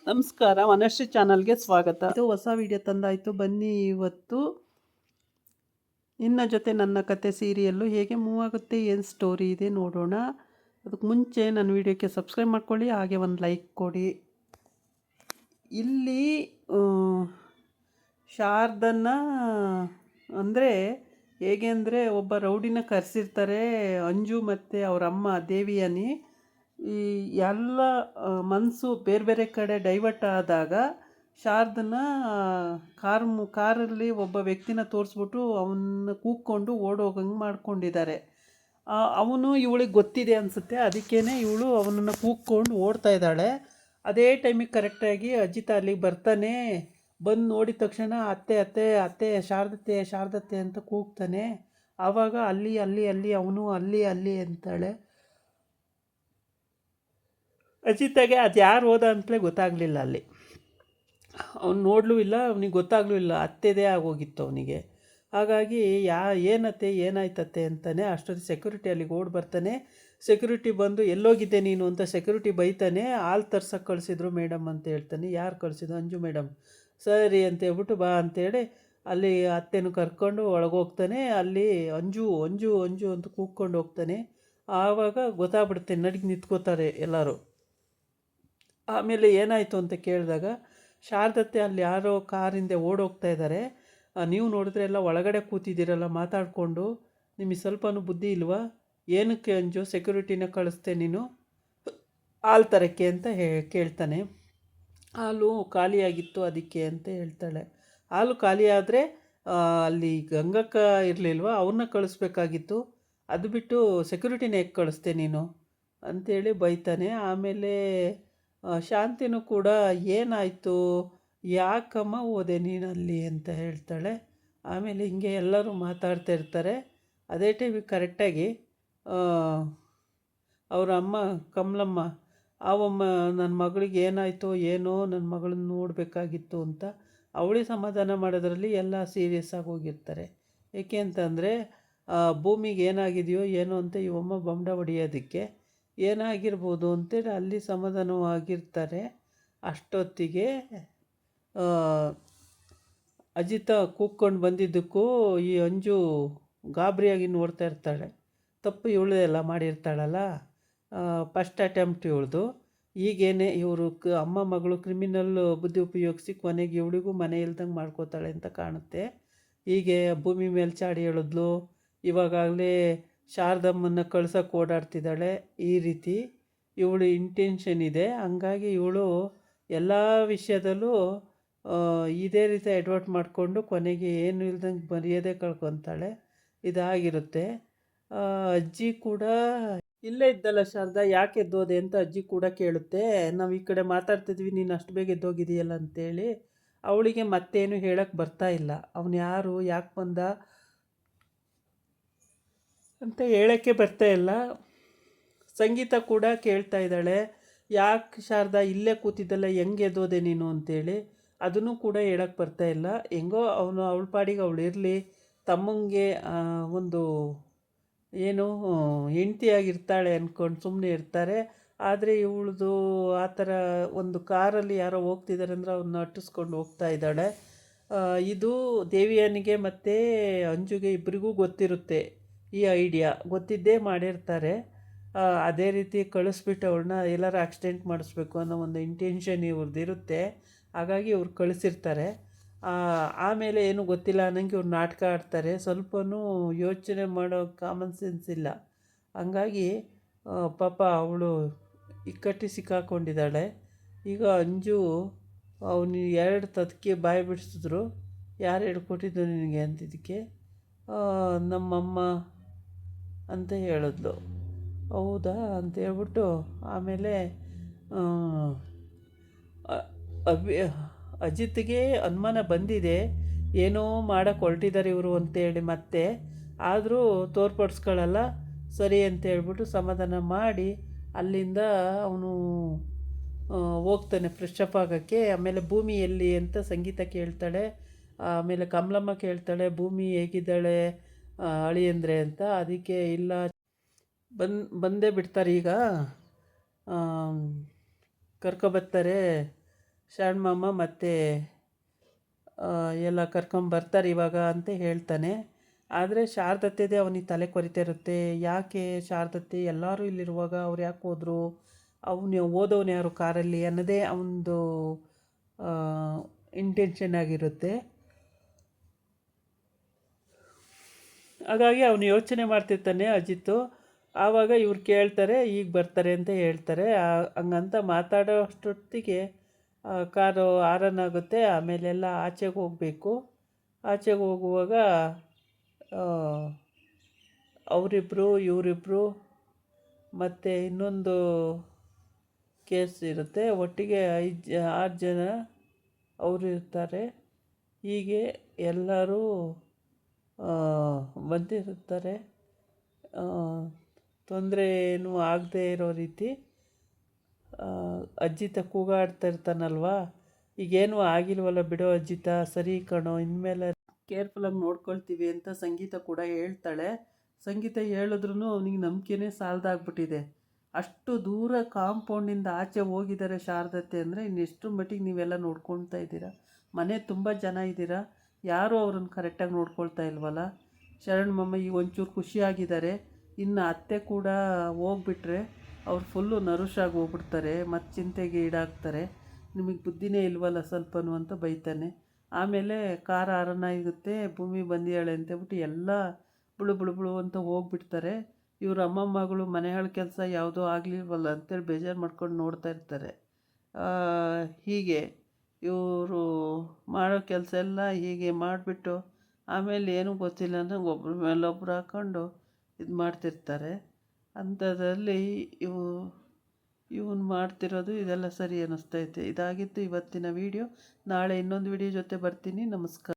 ನಮಸ್ಕಾರ, ವನಶ್ರೀ ಚಾನಲ್ಗೆ ಸ್ವಾಗತ. ಇದು ಹೊಸ ವಿಡಿಯೋ ತಂದಾಯಿತು. ಬನ್ನಿ ಇವತ್ತು ನಿನ್ನ ಜೊತೆ ನನ್ನ ಕತೆ ಸೀರಿಯಲ್ಲು ಹೇಗೆ ಮೂವ್ ಆಗುತ್ತೆ, ಏನು ಸ್ಟೋರಿ ಇದೆ ನೋಡೋಣ. ಅದಕ್ಕೆ ಮುಂಚೆ ನನ್ನ ವಿಡಿಯೋಕ್ಕೆ ಸಬ್ಸ್ಕ್ರೈಬ್ ಮಾಡ್ಕೊಳ್ಳಿ, ಹಾಗೆ ಒಂದು ಲೈಕ್ ಕೊಡಿ. ಇಲ್ಲಿ ಶಾರದನ್ನ ಅಂದರೆ ಹೇಗೆ ಅಂದರೆ ಒಬ್ಬ ರೌಡಿನ ಕರೆಸಿರ್ತಾರೆ ಅಂಜು ಮತ್ತು ಅವರ ಅಮ್ಮ ದೇವಿಯನಿ. ಈ ಎಲ್ಲ ಮನಸ್ಸು ಬೇರೆ ಬೇರೆ ಕಡೆ ಡೈವರ್ಟ್ ಆದಾಗ ಶಾರದನ ಕಾರಲ್ಲಿ ಒಬ್ಬ ವ್ಯಕ್ತಿನ ತೋರಿಸ್ಬಿಟ್ಟು ಅವನ್ನ ಕೂಕ್ಕೊಂಡು ಓಡೋಗಂಗೆ ಮಾಡ್ಕೊಂಡಿದ್ದಾರೆ. ಅವನು ಇವಳಿಗೆ ಗೊತ್ತಿದೆ ಅನಿಸುತ್ತೆ, ಅದಕ್ಕೇ ಇವಳು ಅವನನ್ನು ಕೂಕ್ಕೊಂಡು ಓಡ್ತಾ ಇದ್ದಾಳೆ. ಅದೇ ಟೈಮಿಗೆ ಕರೆಕ್ಟಾಗಿ ಅಜಿತ ಅಲ್ಲಿಗೆ ಬರ್ತಾನೆ. ಬಂದು ನೋಡಿದ ತಕ್ಷಣ ಅತ್ತೆ ಅತ್ತೆ ಅತ್ತೆ ಶಾರದತ್ತೆ ಶಾರದತ್ತೆ ಅಂತ ಕೂಗ್ತಾನೆ. ಆವಾಗ ಅಲ್ಲಿ ಅಲ್ಲಿ ಅಲ್ಲಿ ಅವನು ಅಲ್ಲಿ ಅಲ್ಲಿ ಅಂತಾಳೆ. ಅಜಿತಾಗೆ ಅದು ಯಾರು ಹೋದ ಅಂತಲೇ ಗೊತ್ತಾಗಲಿಲ್ಲ. ಅಲ್ಲಿ ಅವ್ನು ನೋಡಲೂ ಇಲ್ಲ, ಅವನಿಗೆ ಗೊತ್ತಾಗಲೂ ಇಲ್ಲ, ಅತ್ತೆದೇ ಆಗೋಗಿತ್ತು ಅವನಿಗೆ. ಹಾಗಾಗಿ ಏನತ್ತೆ ಏನಾಯ್ತತ್ತೆ ಅಂತಾನೆ. ಅಷ್ಟೊಂದು ಸೆಕ್ಯೂರಿಟಿ ಅಲ್ಲಿಗೆ ಓಡಿ ಬರ್ತಾನೆ. ಸೆಕ್ಯೂರಿಟಿ ಬಂದು ಎಲ್ಲೋಗಿದ್ದೆ ನೀನು ಅಂತ ಸೆಕ್ಯೂರಿಟಿ ಬೈತಾನೆ. ಹಾಲು ತರ್ಸಕ್ಕೆ ಕಳಿಸಿದ್ರು ಮೇಡಮ್ ಅಂತ ಹೇಳ್ತಾನೆ. ಯಾರು ಕಳಿಸಿದ್ರು? ಅಂಜು ಮೇಡಮ್. ಸರಿ ಅಂತ ಹೇಳ್ಬಿಟ್ಟು ಬಾ ಅಂತೇಳಿ ಅಲ್ಲಿ ಅತ್ತೆನೂ ಕರ್ಕೊಂಡು ಒಳಗೋಗ್ತಾನೆ. ಅಲ್ಲಿ ಅಂಜು ಅಂಜು ಅಂಜು ಅಂತ ಕೂಗ್ಕೊಂಡು ಹೋಗ್ತಾನೆ. ಆವಾಗ ಗೊತ್ತಾಗ್ಬಿಡುತ್ತೆ, ನಡಿಗೆ ನಿಂತ್ಕೋತಾರೆ ಎಲ್ಲರೂ. ಆಮೇಲೆ ಏನಾಯಿತು ಅಂತ ಕೇಳಿದಾಗ ಶಾರದತ್ತೆ ಅಲ್ಲಿ ಯಾರೋ ಕಾರಿಂದ ಓಡೋಗ್ತಾ ಇದ್ದಾರೆ. ನೀವು ನೋಡಿದ್ರೆ ಎಲ್ಲ ಒಳಗಡೆ ಕೂತಿದ್ದೀರಲ್ಲ ಮಾತಾಡಿಕೊಂಡು, ನಿಮಗೆ ಸ್ವಲ್ಪನೂ ಬುದ್ಧಿ ಇಲ್ವಾ? ಏನಕ್ಕೆ ಅಂಜು ಸೆಕ್ಯೂರಿಟಿನ ಕಳಿಸ್ತೆ ನೀನು ಹಾಲು ತರಕ್ಕೆ ಅಂತ ಕೇಳ್ತಾನೆ. ಹಾಲು ಖಾಲಿಯಾಗಿತ್ತು ಅದಕ್ಕೆ ಅಂತ ಹೇಳ್ತಾಳೆ. ಹಾಲು ಖಾಲಿ ಆದರೆ ಅಲ್ಲಿ ಗಂಗಕ್ಕ ಇರಲಿಲ್ವ, ಅವ್ರನ್ನ ಕಳಿಸ್ಬೇಕಾಗಿತ್ತು. ಅದು ಬಿಟ್ಟು ಸೆಕ್ಯೂರಿಟಿನ ಹೇಗೆ ಕಳಿಸ್ತೆ ನೀನು ಅಂಥೇಳಿ ಬೈತಾನೆ. ಆಮೇಲೆ ಶಾಂತಿನೂ ಕೂಡ ಏನಾಯಿತು, ಯಾಕಮ್ಮ ಹೋದೆ ನೀನಲ್ಲಿ ಅಂತ ಹೇಳ್ತಾಳೆ. ಆಮೇಲೆ ಹಿಂಗೆ ಎಲ್ಲರೂ ಮಾತಾಡ್ತಾ ಇರ್ತಾರೆ. ಅದೇ ಟೈಮಿಗೆ ಕರೆಕ್ಟಾಗಿ ಅವರ ಅಮ್ಮ ಕಮಲಮ್ಮ ಅವಮ್ಮ ನನ್ನ ಮಗಳಿಗೆ ಏನಾಯಿತೋ ಏನೋ, ನನ್ನ ಮಗಳನ್ನ ನೋಡಬೇಕಾಗಿತ್ತು ಅಂತ ಅವಳಿಗೆ ಸಮಾಧಾನ ಮಾಡೋದ್ರಲ್ಲಿ ಎಲ್ಲ ಸೀರಿಯಸ್ ಆಗಿ ಹೋಗಿರ್ತಾರೆ. ಏಕೆ ಅಂತಂದರೆ ಭೂಮಿಗೆ ಏನಾಗಿದೆಯೋ ಏನೋ ಅಂತ ಇವಮ್ಮ ಬಂಡ ಹೊಡೆಯೋದಕ್ಕೆ ಏನಾಗಿರ್ಬೋದು ಅಂತೇಳಿ ಅಲ್ಲಿ ಸಮಾಧಾನವಾಗಿರ್ತಾರೆ. ಅಷ್ಟೊತ್ತಿಗೆ ಅಜಿತ ಕೂಕ್ಕೊಂಡು ಬಂದಿದ್ದಕ್ಕೂ ಈ ಅಂಜು ಗಾಬರಿಯಾಗಿ ನೋಡ್ತಾ ಇರ್ತಾಳೆ. ತಪ್ಪು ಇವಳದೆಲ್ಲ ಮಾಡಿರ್ತಾಳಲ್ಲ, ಫಸ್ಟ್ ಅಟೆಂಪ್ಟ್ ಇವಳ್ದು. ಈಗೇನೆ ಇವರು ಅಮ್ಮ ಮಗಳು ಕ್ರಿಮಿನಲ್ ಬುದ್ಧಿ ಉಪಯೋಗಿಸಿ ಕೊನೆಗೆ ಇವಳಿಗೂ ಮನೆ ಇಲ್ದಂಗೆ ಮಾಡ್ಕೋತಾಳೆ ಅಂತ ಕಾಣುತ್ತೆ. ಹೀಗೆ ಭೂಮಿ ಮೇಲೆ ಚಾಡಿ ಹೇಳಿದ್ಲು. ಇವಾಗಲೇ ಶಾರದಮ್ಮನ ಕಳ್ಸೋಕೆ ಓಡಾಡ್ತಿದ್ದಾಳೆ. ಈ ರೀತಿ ಇವಳು ಇಂಟೆನ್ಷನ್ ಇದೆ. ಹಂಗಾಗಿ ಇವಳು ಎಲ್ಲ ವಿಷಯದಲ್ಲೂ ಇದೇ ರೀತಿ ಎಡ್ವರ್ಟ್ ಮಾಡಿಕೊಂಡು ಕೊನೆಗೆ ಏನು ಇಲ್ದಂಗೆ ಮರ್ಯಾದೆ ಕಳ್ಕೊತಾಳೆ. ಇದಾಗಿರುತ್ತೆ. ಅಜ್ಜಿ ಕೂಡ ಇಲ್ಲೇ ಇದ್ದಲ್ಲ ಶಾರದಾ, ಯಾಕೆ ಎದ್ದೋದೆ ಅಂತ ಅಜ್ಜಿ ಕೂಡ ಕೇಳುತ್ತೆ. ನಾವು ಈ ಕಡೆ ಮಾತಾಡ್ತಿದ್ವಿ, ನೀನು ಅಷ್ಟು ಬೇಗ ಎದ್ದೋಗಿದೆಯಲ್ಲ ಅಂತೇಳಿ. ಅವಳಿಗೆ ಮತ್ತೇನು ಹೇಳೋಕ್ಕೆ ಬರ್ತಾ ಇಲ್ಲ. ಅವನು ಯಾರು, ಯಾಕೆ ಬಂದ ಅಂತ ಹೇಳೋಕ್ಕೆ ಬರ್ತಾ ಇಲ್ಲ. ಸಂಗೀತ ಕೂಡ ಕೇಳ್ತಾ ಇದ್ದಾಳೆ, ಯಾಕೆ ಶಾರದಾ ಇಲ್ಲೇ ಕೂತಿದ್ದಲ್ಲ, ಹೆಂಗೆ ಎದ್ದೋದೆ ನೀನು ಅಂತೇಳಿ. ಅದನ್ನು ಕೂಡ ಹೇಳೋಕ್ಕೆ ಬರ್ತಾ ಇಲ್ಲ. ಹೆಂಗೋ ಅವಳ ಪಾಡಿಗೆ ಅವಳು ಇರಲಿ, ತಮ್ಮಂಗೆ ಒಂದು ಏನು ಹೆಂಡ್ತಿಯಾಗಿರ್ತಾಳೆ ಅಂದ್ಕೊಂಡು ಸುಮ್ಮನೆ ಇರ್ತಾರೆ. ಆದರೆ ಇವಳದು ಆ ಥರ ಒಂದು ಕಾರಲ್ಲಿ ಯಾರೋ ಹೋಗ್ತಿದ್ದಾರೆ ಅಂದರೆ ಅವನ್ನ ಅಟ್ಟಿಸ್ಕೊಂಡು ಹೋಗ್ತಾ ಇದ್ದಾಳೆ. ಇದು ದೇವಿಯನಿಗೆ ಮತ್ತು ಅಂಜುಗೆ ಇಬ್ಬರಿಗೂ ಗೊತ್ತಿರುತ್ತೆ. ಈ ಐಡಿಯಾ ಗೊತ್ತಿದ್ದೇ ಮಾಡಿರ್ತಾರೆ. ಅದೇ ರೀತಿ ಕಳಿಸ್ಬಿಟ್ಟು ಅವಳನ್ನ ಎಲ್ಲರೂ ಆಕ್ಸಿಡೆಂಟ್ ಮಾಡಿಸ್ಬೇಕು ಅನ್ನೋ ಒಂದು ಇಂಟೆನ್ಷನ್ ಇವ್ರದ್ದು ಇರುತ್ತೆ. ಹಾಗಾಗಿ ಇವ್ರು ಕಳಿಸಿರ್ತಾರೆ. ಆಮೇಲೆ ಏನು ಗೊತ್ತಿಲ್ಲ ಅನ್ನಂಗೆ ಇವ್ರು ನಾಟಕ ಆಡ್ತಾರೆ. ಸ್ವಲ್ಪನೂ ಯೋಚನೆ ಮಾಡೋ ಕಾಮನ್ ಸೆನ್ಸ್ ಇಲ್ಲ. ಹಂಗಾಗಿ ಪಾಪ ಅವಳು ಇಕ್ಕಟ್ಟು ಸಿಕ್ಕಾಕೊಂಡಿದ್ದಾಳೆ. ಈಗ ಅಂಜು ಅವನು 2 ತದಕ್ಕೆ ಬಾಯಿ ಬಿಡಿಸಿದ್ರು. ಯಾರು ಹೇಳ್ಕೊಟ್ಟಿದ್ದು ನಿನಗೆ ಅಂತಿದ್ದಕ್ಕೆ ನಮ್ಮಮ್ಮ ಅಂತ ಹೇಳಿದ್ಲು. ಹೌದಾ ಅಂತ ಹೇಳ್ಬಿಟ್ಟು ಆಮೇಲೆ ಅಜಿತ್ಗೆ ಅನುಮಾನ ಬಂದಿದೆ, ಏನೋ ಮಾಡೋಕ್ಕೆ ಹೊರಟಿದ್ದಾರೆ ಇವರು ಅಂತೇಳಿ. ಮತ್ತೆ ಆದರೂ ತೋರ್ಪಡಿಸ್ಕೊಳ್ಳಲ್ಲ. ಸರಿ ಅಂತ ಹೇಳ್ಬಿಟ್ಟು ಸಮಾಧಾನ ಮಾಡಿ ಅಲ್ಲಿಂದ ಅವನು ಹೋಗ್ತಾನೆ ಫ್ರೆಶ್ ಅಪ್ ಆಗೋಕ್ಕೆ. ಆಮೇಲೆ ಭೂಮಿ ಎಲ್ಲಿ ಅಂತ ಸಂಗೀತ ಕೇಳ್ತಾಳೆ. ಆಮೇಲೆ ಕಮಲಮ್ಮ ಕೇಳ್ತಾಳೆ, ಭೂಮಿ ಹೇಗಿದ್ದಾಳೆ ಅಳಿಯಂದ್ರೆ ಅಂತ. ಅದಕ್ಕೆ ಇಲ್ಲ ಬಂದೇ ಬಿಡ್ತಾರೆ. ಈಗ ಕರ್ಕೊಬರ್ತಾರೆ ಶರಣ್ಮಮ್ಮ ಮತ್ತು ಎಲ್ಲ ಕರ್ಕೊಂಬರ್ತಾರೆ ಇವಾಗ ಅಂತ ಹೇಳ್ತಾನೆ. ಆದರೆ ಶಾರದತ್ತೆದೇ ಅವನಿಗೆ ತಲೆ ಕೊರಿತಾ ಇರುತ್ತೆ. ಯಾಕೆ ಶಾರದತ್ತೆ ಎಲ್ಲರೂ ಇಲ್ಲಿರುವಾಗ ಅವ್ರು ಯಾಕೆ ಹೋದರು, ಅವನು ಓದೋನು ಯಾರು ಕಾರಲ್ಲಿ ಅನ್ನೋದೇ ಅವನದು ಇಂಟೆನ್ಷನ್ ಆಗಿರುತ್ತೆ. ಹಾಗಾಗಿ ಅವನು ಯೋಚನೆ ಮಾಡ್ತಿರ್ತಾನೆ ಅಜಿತ್ತು. ಆವಾಗ ಇವ್ರು ಕೇಳ್ತಾರೆ, ಈಗ ಬರ್ತಾರೆ ಅಂತ ಹೇಳ್ತಾರೆ. ಹಂಗಂತ ಮಾತಾಡೋ ಅಷ್ಟೊತ್ತಿಗೆ ಕಾರು ಆರನ್ ಆಗುತ್ತೆ. ಆಮೇಲೆಲ್ಲ ಆಚೆಗೆ ಹೋಗಬೇಕು. ಆಚೆಗೆ ಹೋಗುವಾಗ ಅವರಿಬ್ಬರು ಇವರಿಬ್ಬರು ಮತ್ತು ಇನ್ನೊಂದು ಕೇಸ್ ಇರುತ್ತೆ. ಒಟ್ಟಿಗೆ 6 ಜನ ಅವರು ಇರ್ತಾರೆ. ಹೀಗೆ ಎಲ್ಲರೂ ಬಂದಿರುತ್ತಾರೆ. ತೊಂದರೆ ಏನೂ ಆಗದೆ ಇರೋ ರೀತಿ. ಅಜ್ಜಿತ ಕೂಗಾಡ್ತಾ ಇರ್ತಾನಲ್ವ, ಈಗೇನೂ ಆಗಿಲ್ವಲ್ಲ ಬಿಡೋ ಅಜ್ಜಿತ, ಸರಿ ಕಣೋ, ಇನ್ಮೇಲೆ ಕೇರ್ಫುಲ್ಲಾಗಿ ನೋಡ್ಕೊಳ್ತೀವಿ ಅಂತ ಸಂಗೀತ ಕೂಡ ಹೇಳ್ತಾಳೆ. ಸಂಗೀತ ಹೇಳಿದ್ರೂ ಅವನಿಗೆ ನಂಬಿಕೆನೇ ಸಾಲದಾಗ್ಬಿಟ್ಟಿದೆ. ಅಷ್ಟು ದೂರ ಕಾಂಪೌಂಡಿಂದ ಆಚೆ ಹೋಗಿದ್ದಾರೆ ಶಾರದತ್ತೆ ಅಂದರೆ ಇನ್ನೆಷ್ಟು ಮಟ್ಟಿಗೆ ನೀವೆಲ್ಲ ನೋಡ್ಕೊಳ್ತಾ ಇದ್ದೀರಾ. ಮನೆ ತುಂಬ ಜನ ಇದ್ದೀರಾ, ಯಾರೂ ಅವ್ರನ್ನ ಕರೆಕ್ಟಾಗಿ ನೋಡ್ಕೊಳ್ತಾ ಇಲ್ವಲ್ಲ. ಶರಣ್ಮಮ್ಮ ಈಗ ಒಂಚೂರು ಖುಷಿಯಾಗಿದ್ದಾರೆ. ಇನ್ನು ಅತ್ತೆ ಕೂಡ ಹೋಗ್ಬಿಟ್ರೆ ಅವ್ರು ಫುಲ್ಲು ನರುಷಾಗಿ ಹೋಗ್ಬಿಡ್ತಾರೆ, ಮತ್ತು ಚಿಂತೆಗೆ ಈಡಾಗ್ತಾರೆ. ನಿಮಗೆ ಬುದ್ಧಿನೇ ಇಲ್ವಲ್ಲ ಸ್ವಲ್ಪನೂ ಅಂತ ಬೈತಾನೆ. ಆಮೇಲೆ ಕಾರ್ ಆರನ ಇರುತ್ತೆ, ಭೂಮಿ ಬಂದಿಯಾಳೆ ಅಂತೇಳ್ಬಿಟ್ಟು ಎಲ್ಲ ಬುಳು ಬುಳು ಬುಳು ಅಂತ ಹೋಗ್ಬಿಡ್ತಾರೆ. ಇವ್ರ ಅಮ್ಮಮ್ಮಗಳು ಮನೆಗಳ ಕೆಲಸ ಯಾವುದೋ ಆಗಲಿಲ್ವಲ್ಲ ಅಂತೇಳಿ ಬೇಜಾರು ಮಾಡ್ಕೊಂಡು ನೋಡ್ತಾ ಇರ್ತಾರೆ. ಹೀಗೆ ಇವರು ಮಾಡೋ ಕೆಲಸ ಎಲ್ಲ ಹೀಗೆ ಮಾಡಿಬಿಟ್ಟು ಆಮೇಲೆ ಏನೂ ಗೊತ್ತಿಲ್ಲ ಅಂದರೆ ಒಬ್ಬರ ಮೇಲೊಬ್ರು ಹಾಕ್ಕೊಂಡು ಇದು ಮಾಡ್ತಿರ್ತಾರೆ. ಅಂಥದ್ರಲ್ಲಿ ಇವನು ಮಾಡ್ತಿರೋದು ಇದೆಲ್ಲ ಸರಿ ಅನ್ನಿಸ್ತೈತೆ. ಇದಾಗಿತ್ತು ಇವತ್ತಿನ ವಿಡಿಯೋ. ನಾಳೆ ಇನ್ನೊಂದು ವಿಡಿಯೋ ಜೊತೆ ಬರ್ತೀನಿ. ನಮಸ್ಕಾರ.